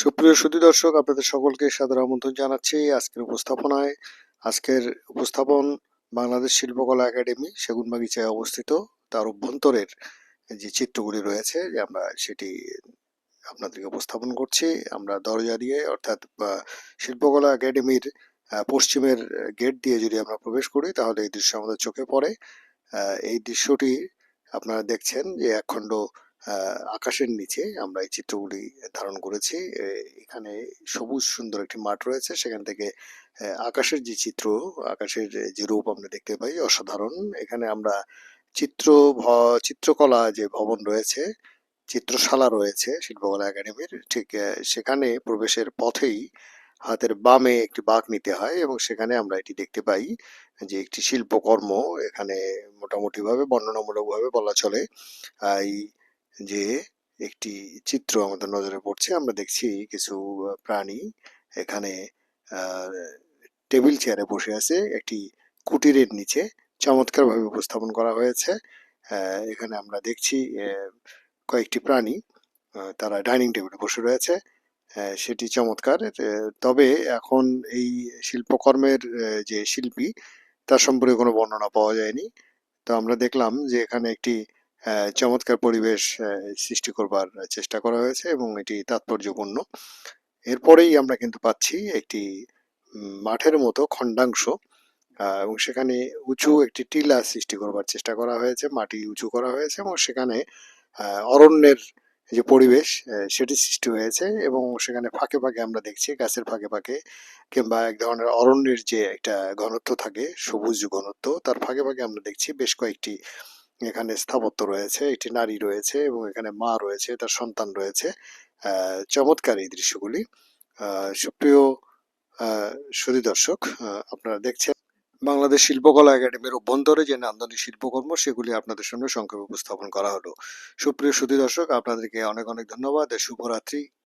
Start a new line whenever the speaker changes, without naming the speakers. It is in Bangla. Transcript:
সুপ্রিয় সুধী দর্শক, আপনাদের সকলকে সাদর আমন্ত্রণ জানাচ্ছি আজকের উপস্থাপনায়। আজকের উপস্থাপন বাংলাদেশ শিল্পকলা একাডেমি সেগুনবাগিচায় অবস্থিত, তার অভ্যন্তরের যে চিত্রগুলি রয়েছে যে আমরা সেটি আপনাদেরকে উপস্থাপন করছি। আমরা দরজা দিয়ে অর্থাৎ শিল্পকলা একাডেমির পশ্চিমের গেট দিয়ে যদি আমরা প্রবেশ করি তাহলে এই দৃশ্য আমাদের চোখে পড়ে। এই দৃশ্যটি আপনারা দেখছেন যে একখণ্ড আকাশের নিচে আমরা এই চিত্রগুলি ধারণ করেছি। এখানে সবুজ সুন্দর একটি মাঠ রয়েছে, সেখান থেকে আকাশের যে চিত্র, আকাশের যে রূপ আমরা দেখতে পাই অসাধারণ। এখানে আমরা চিত্র চিত্রকলা যে ভবন রয়েছে, চিত্রশালা রয়েছে শিল্পকলা একাডেমির, ঠিক সেখানে প্রবেশের পথেই হাতের বামে একটি বাঁক নিতে হয় এবং সেখানে আমরা এটি দেখতে পাই যে একটি শিল্পকর্ম এখানে মোটামুটি ভাবে বর্ণনামূলক ভাবে বলা চলে। এই যে একটি চিত্র আমাদের নজরে পড়ছে, আমরা দেখছি কিছু প্রাণী এখানে আহ টেবিল চেয়ারে বসে আছে একটি কুটিরের নিচে, চমৎকার ভাবে উপস্থাপন করা হয়েছে। এখানে আমরা দেখছি কয়েকটি প্রাণী তারা ডাইনিং টেবিলে বসে রয়েছে। সেটি চমৎকার। তবে এখন এই শিল্পকর্মের যে শিল্পী তার সম্পর্কে কোনো বর্ণনা পাওয়া যায়নি। তো আমরা দেখলাম যে এখানে একটি চমৎকার পরিবেশ সৃষ্টি করবার চেষ্টা করা হয়েছে এবং এটি তাৎপর্যপূর্ণ। এরপরেই আমরা কিন্তু পাচ্ছি একটি মাঠের মতো খণ্ডাংশ, এবং সেখানে উঁচু একটি টিলা সৃষ্টি করবার চেষ্টা করা হয়েছে, মাটি উঁচু করা হয়েছে এবং সেখানে অরণ্যের যে পরিবেশ সেটি সৃষ্টি হয়েছে এবং সেখানে ফাঁকে ফাঁকে আমরা দেখছি গাছের ফাঁকে ফাঁকে কিংবা এক ধরনের অরণ্যের যে একটা ঘনত্ব থাকে, সবুজ ঘনত্ব, তার ফাঁকে ফাঁকে আমরা দেখছি বেশ কয়েকটি এখানে স্থাপত্য রয়েছে, একটি নারী রয়েছে এবং এখানে মা রয়েছে, তার সন্তান রয়েছে। চমৎকার এই দৃশ্যগুলি। সুপ্রিয় সুধী দর্শক, আপনারা দেখছেন বাংলাদেশ শিল্পকলা একাডেমির অভ্যন্তরে যে নান্দনিক শিল্পকর্ম সেগুলি আপনাদের সামনে সংক্ষেপে উপস্থাপন করা হলো। সুপ্রিয় সুধী দর্শক, আপনাদেরকে অনেক অনেক ধন্যবাদ। শুভরাত্রি।